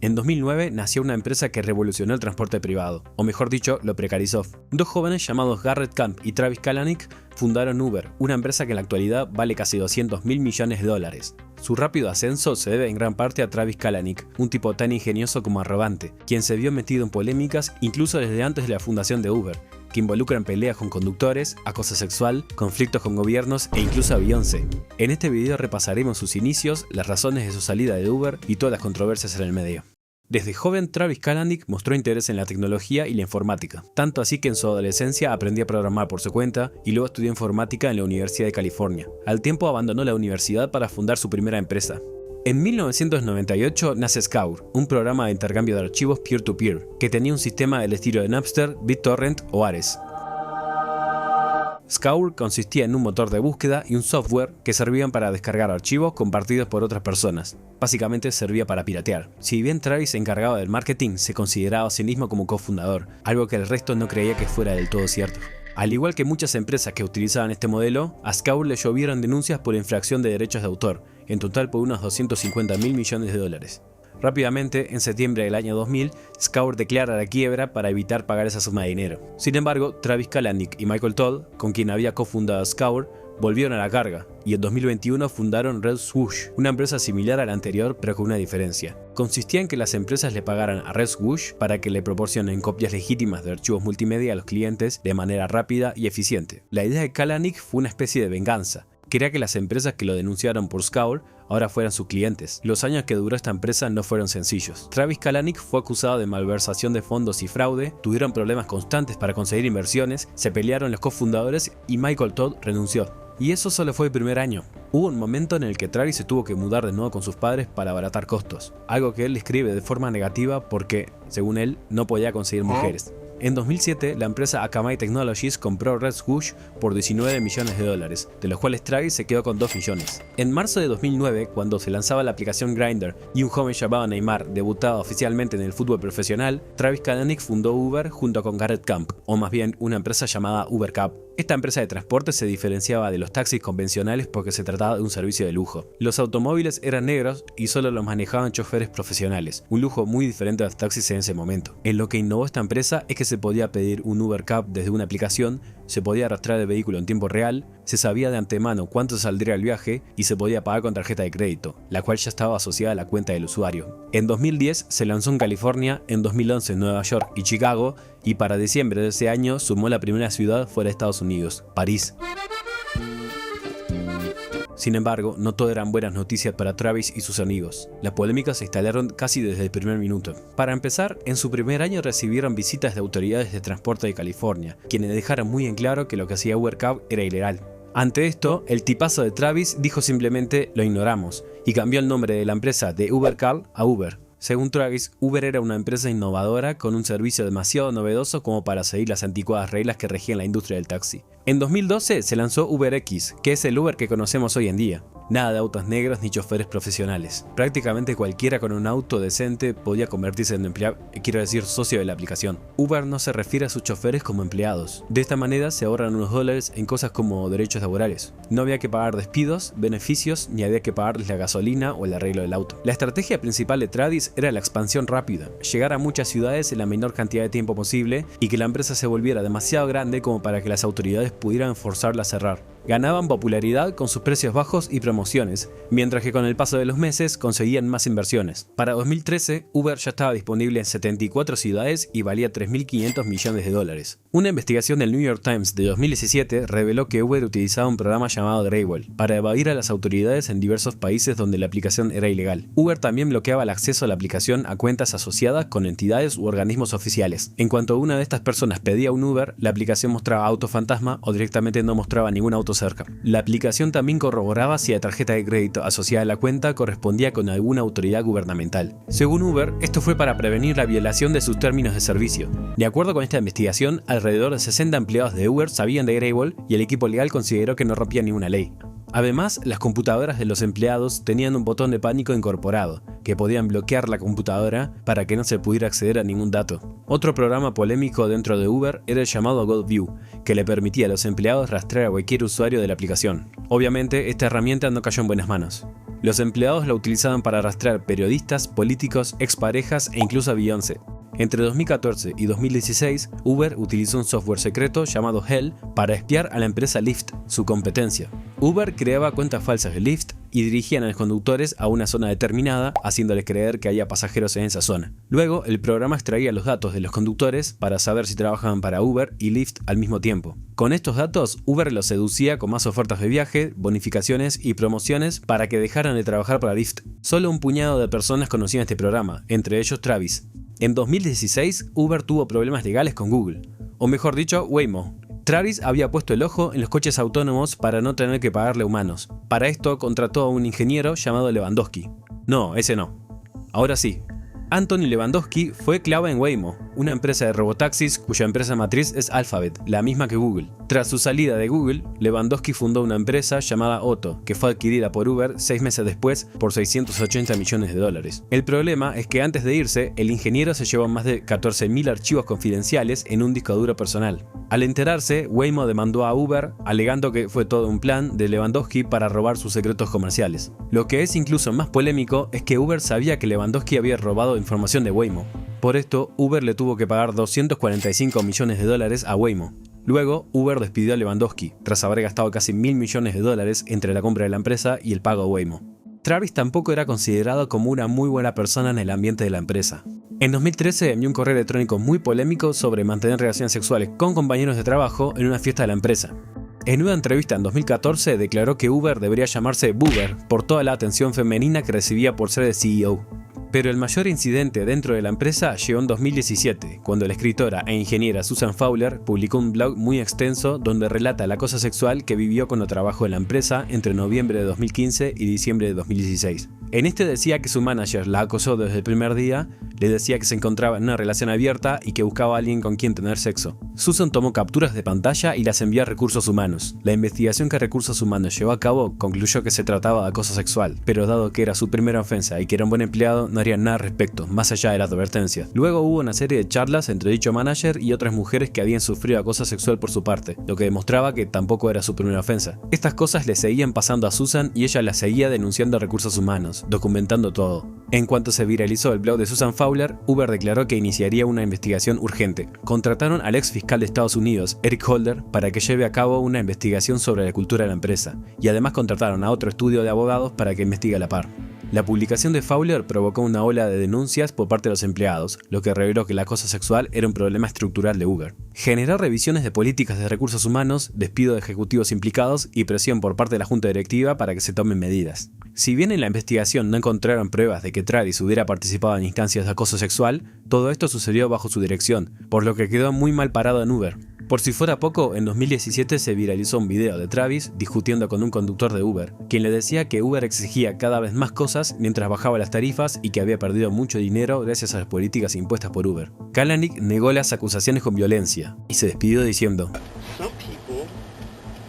En 2009 nació una empresa que revolucionó el transporte privado, o mejor dicho, lo precarizó. Dos jóvenes llamados Garrett Camp y Travis Kalanick fundaron Uber, una empresa que en la actualidad vale casi 200 mil millones de dólares. Su rápido ascenso se debe en gran parte a Travis Kalanick, un tipo tan ingenioso como arrogante, quien se vio metido en polémicas incluso desde antes de la fundación de Uber, que involucran peleas con conductores, acoso sexual, conflictos con gobiernos e incluso a Beyoncé. En este video repasaremos sus inicios, las razones de su salida de Uber y todas las controversias en el medio. Desde joven, Travis Kalanick mostró interés en la tecnología y la informática, tanto así que en su adolescencia aprendió a programar por su cuenta y luego estudió informática en la Universidad de California. Al tiempo abandonó la universidad para fundar su primera empresa. En 1998 nace Scour, un programa de intercambio de archivos peer-to-peer, que tenía un sistema del estilo de Napster, BitTorrent o Ares. Scour consistía en un motor de búsqueda y un software que servían para descargar archivos compartidos por otras personas. Básicamente servía para piratear. Si bien Travis se encargaba del marketing, se consideraba a sí mismo como cofundador, algo que el resto no creía que fuera del todo cierto. Al igual que muchas empresas que utilizaban este modelo, a Scour le llovieron denuncias por infracción de derechos de autor, en total por unos 250 mil millones de dólares. Rápidamente, en septiembre del año 2000, Scour declara la quiebra para evitar pagar esa suma de dinero. Sin embargo, Travis Kalanick y Michael Todd, con quien había cofundado Scour, volvieron a la carga y en 2021 fundaron Red Swoosh, una empresa similar a la anterior pero con una diferencia. Consistía en que las empresas le pagaran a Red Swoosh para que le proporcionen copias legítimas de archivos multimedia a los clientes de manera rápida y eficiente. La idea de Kalanick fue una especie de venganza. Quería que las empresas que lo denunciaron por Scour ahora fueran sus clientes. Los años que duró esta empresa no fueron sencillos. Travis Kalanick fue acusado de malversación de fondos y fraude, tuvieron problemas constantes para conseguir inversiones, se pelearon los cofundadores y Michael Todd renunció. Y eso solo fue el primer año. Hubo un momento en el que Travis se tuvo que mudar de nuevo con sus padres para abaratar costos, algo que él describe de forma negativa porque, según él, no podía conseguir mujeres. En 2007, la empresa Akamai Technologies compró Red Swoosh por 19 millones de dólares, de los cuales Travis se quedó con 2 millones. En marzo de 2009, cuando se lanzaba la aplicación Grindr y un joven llamado Neymar debutaba oficialmente en el fútbol profesional, Travis Kalanick fundó Uber junto con Garrett Camp, o más bien una empresa llamada UberCab. Esta empresa de transporte se diferenciaba de los taxis convencionales porque se trataba de un servicio de lujo. Los automóviles eran negros y solo los manejaban choferes profesionales, un lujo muy diferente a los taxis en ese momento. En lo que innovó esta empresa es que se podía pedir un UberCab desde una aplicación, se podía arrastrar el vehículo en tiempo real, se sabía de antemano cuánto saldría el viaje y se podía pagar con tarjeta de crédito, la cual ya estaba asociada a la cuenta del usuario. En 2010 se lanzó en California, en 2011 en Nueva York y Chicago, y para diciembre de ese año sumó la primera ciudad fuera de Estados Unidos, París. Sin embargo, no todo eran buenas noticias para Travis y sus amigos. Las polémicas se instalaron casi desde el primer minuto. Para empezar, en su primer año recibieron visitas de autoridades de transporte de California, quienes dejaron muy en claro que lo que hacía UberCab era ilegal. Ante esto, el tipazo de Travis dijo simplemente "lo ignoramos" y cambió el nombre de la empresa de UberCab a Uber. Según Travis, Uber era una empresa innovadora con un servicio demasiado novedoso como para seguir las anticuadas reglas que regían la industria del taxi. En 2012 se lanzó UberX, que es el Uber que conocemos hoy en día. Nada de autos negros ni choferes profesionales. Prácticamente cualquiera con un auto decente podía convertirse en empleado, quiero decir socio de la aplicación. Uber no se refiere a sus choferes como empleados. De esta manera se ahorran unos dólares en cosas como derechos laborales. No había que pagar despidos, beneficios, ni había que pagarles la gasolina o el arreglo del auto. La estrategia principal de Travis era la expansión rápida, llegar a muchas ciudades en la menor cantidad de tiempo posible y que la empresa se volviera demasiado grande como para que las autoridades pudieran forzarla a cerrar. Ganaban popularidad con sus precios bajos y promociones, mientras que con el paso de los meses conseguían más inversiones. Para 2013, Uber ya estaba disponible en 74 ciudades y valía 3.500 millones de dólares. Una investigación del New York Times de 2017 reveló que Uber utilizaba un programa llamado Graywall para evadir a las autoridades en diversos países donde la aplicación era ilegal. Uber también bloqueaba el acceso a la aplicación a cuentas asociadas con entidades u organismos oficiales. En cuanto una de estas personas pedía un Uber, la aplicación mostraba auto fantasma o directamente no mostraba ningún auto cerca. La aplicación también corroboraba si la tarjeta de crédito asociada a la cuenta correspondía con alguna autoridad gubernamental. Según Uber, esto fue para prevenir la violación de sus términos de servicio. De acuerdo con esta investigación, alrededor de 60 empleados de Uber sabían de Graywall y el equipo legal consideró que no rompía ninguna ley. Además, las computadoras de los empleados tenían un botón de pánico incorporado, que podían bloquear la computadora para que no se pudiera acceder a ningún dato. Otro programa polémico dentro de Uber era el llamado GoldView, que le permitía a los empleados rastrear a cualquier usuario de la aplicación. Obviamente, esta herramienta no cayó en buenas manos. Los empleados la utilizaban para rastrear periodistas, políticos, exparejas e incluso a Beyoncé. Entre 2014 y 2016, Uber utilizó un software secreto llamado Hell para espiar a la empresa Lyft, su competencia. Uber creaba cuentas falsas de Lyft y dirigían a los conductores a una zona determinada, haciéndoles creer que había pasajeros en esa zona. Luego, el programa extraía los datos de los conductores para saber si trabajaban para Uber y Lyft al mismo tiempo. Con estos datos, Uber los seducía con más ofertas de viaje, bonificaciones y promociones para que dejaran de trabajar para Lyft. Solo un puñado de personas conocían este programa, entre ellos Travis. En 2016, Uber tuvo problemas legales con Google, o mejor dicho, Waymo. Travis había puesto el ojo en los coches autónomos para no tener que pagarle a humanos. Para esto contrató a un ingeniero llamado Lewandowski. No, ese no. Ahora sí. Anthony Lewandowski fue clave en Waymo, una empresa de robotaxis cuya empresa matriz es Alphabet, la misma que Google. Tras su salida de Google, Lewandowski fundó una empresa llamada Otto, que fue adquirida por Uber 6 meses después por $680 millones. El problema es que antes de irse, el ingeniero se llevó más de 14.000 archivos confidenciales en un disco duro personal. Al enterarse, Waymo demandó a Uber, alegando que fue todo un plan de Lewandowski para robar sus secretos comerciales. Lo que es incluso más polémico es que Uber sabía que Lewandowski había robado información de Waymo. Por esto, Uber le tuvo que pagar $245 millones a Waymo. Luego, Uber despidió a Lewandowski, tras haber gastado casi $1.000 millones entre la compra de la empresa y el pago a Waymo. Travis tampoco era considerado como una muy buena persona en el ambiente de la empresa. En 2013 envió un correo electrónico muy polémico sobre mantener relaciones sexuales con compañeros de trabajo en una fiesta de la empresa. En una entrevista en 2014 declaró que Uber debería llamarse Boober por toda la atención femenina que recibía por ser el CEO. Pero el mayor incidente dentro de la empresa llegó en 2017, cuando la escritora e ingeniera Susan Fowler publicó un blog muy extenso donde relata el acoso sexual que vivió cuando trabajó en la empresa entre noviembre de 2015 y diciembre de 2016. En este decía que su manager la acosó desde el primer día, le decía que se encontraba en una relación abierta y que buscaba a alguien con quien tener sexo. Susan tomó capturas de pantalla y las envió a Recursos Humanos. La investigación que Recursos Humanos llevó a cabo concluyó que se trataba de acoso sexual, pero dado que era su primera ofensa y que era un buen empleado, no harían nada al respecto, más allá de la advertencia. Luego hubo una serie de charlas entre dicho manager y otras mujeres que habían sufrido acoso sexual por su parte, lo que demostraba que tampoco era su primera ofensa. Estas cosas le seguían pasando a Susan y ella las seguía denunciando a Recursos Humanos, documentando todo. En cuanto se viralizó el blog de Susan Fowler, Uber declaró que iniciaría una investigación urgente. Contrataron al ex fiscal de Estados Unidos, Eric Holder, para que lleve a cabo una investigación sobre la cultura de la empresa, y además contrataron a otro estudio de abogados para que investigue a la par. La publicación de Fowler provocó una ola de denuncias por parte de los empleados, lo que reveló que el acoso sexual era un problema estructural de Uber. Generó revisiones de políticas de recursos humanos, despido de ejecutivos implicados y presión por parte de la junta directiva para que se tomen medidas. Si bien en la investigación no encontraron pruebas de que Travis hubiera participado en instancias de acoso sexual, todo esto sucedió bajo su dirección, por lo que quedó muy mal parado en Uber. Por si fuera poco, en 2017 se viralizó un video de Travis discutiendo con un conductor de Uber, quien le decía que Uber exigía cada vez más cosas mientras bajaba las tarifas y que había perdido mucho dinero gracias a las políticas impuestas por Uber. Kalanick negó las acusaciones con violencia y se despidió diciendo: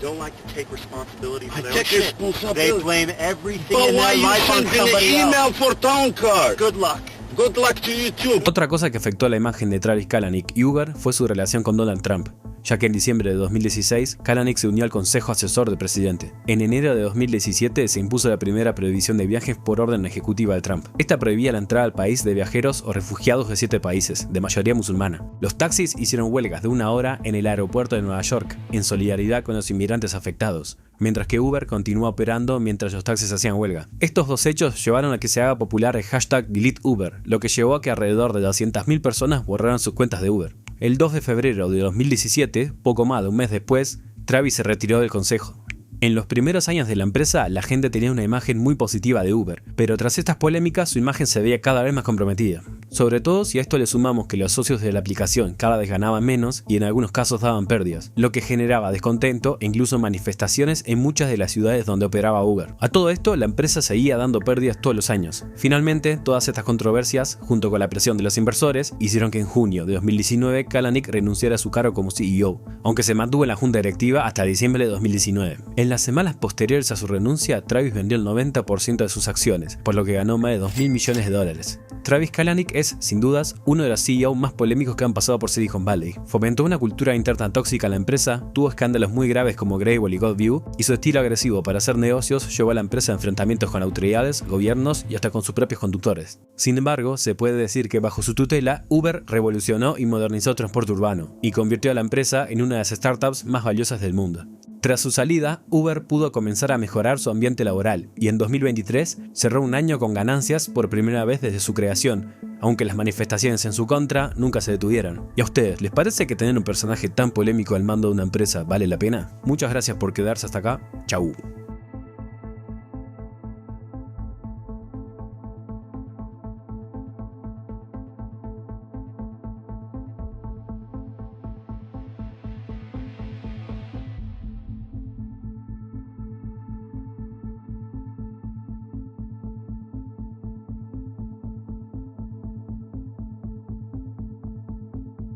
don't like to take responsibility for their shit. They blame everything in their life on somebody else. For town car? Good luck. Good luck to you too. Otra cosa que afectó a la imagen de Travis Kalanick y Uber fue su relación con Donald Trump, ya que en diciembre de 2016 Kalanick se unió al Consejo Asesor del presidente. En enero de 2017 se impuso la primera prohibición de viajes por orden ejecutiva de Trump. Esta prohibía la entrada al país de viajeros o refugiados de 7 países, de mayoría musulmana. Los taxis hicieron huelgas de 1 hora en el aeropuerto de Nueva York, en solidaridad con los inmigrantes afectados, mientras que Uber continuó operando mientras los taxis hacían huelga. Estos dos hechos llevaron a que se haga popular el hashtag #DeleteUber, lo que llevó a que alrededor de 200.000 personas borraran sus cuentas de Uber. El 2 de febrero de 2017, poco más de un mes después, Travis se retiró del consejo. En los primeros años de la empresa, la gente tenía una imagen muy positiva de Uber, pero tras estas polémicas su imagen se veía cada vez más comprometida. sobre todo si a esto le sumamos que los socios de la aplicación cada vez ganaban menos y en algunos casos daban pérdidas, lo que generaba descontento e incluso manifestaciones en muchas de las ciudades donde operaba Uber. A todo esto, la empresa seguía dando pérdidas todos los años. Finalmente, todas estas controversias, junto con la presión de los inversores, hicieron que en junio de 2019 Kalanick renunciara a su cargo como CEO, aunque se mantuvo en la junta directiva hasta diciembre de 2019. En las semanas posteriores a su renuncia, Travis vendió el 90% de sus acciones, por lo que ganó más de $2.000 millones. Travis Kalanick es, sin dudas, uno de los CEO más polémicos que han pasado por Silicon Valley. Fomentó una cultura interna tóxica en la empresa, tuvo escándalos muy graves como Grable y GoldView, y su estilo agresivo para hacer negocios llevó a la empresa a enfrentamientos con autoridades, gobiernos y hasta con sus propios conductores. Sin embargo, se puede decir que bajo su tutela, Uber revolucionó y modernizó el transporte urbano, y convirtió a la empresa en una de las startups más valiosas del mundo. Tras su salida, Uber pudo comenzar a mejorar su ambiente laboral y en 2023 cerró un año con ganancias por primera vez desde su creación, aunque las manifestaciones en su contra nunca se detuvieron. ¿Y a ustedes, les parece que tener un personaje tan polémico al mando de una empresa vale la pena? Muchas gracias por quedarse hasta acá. Chau.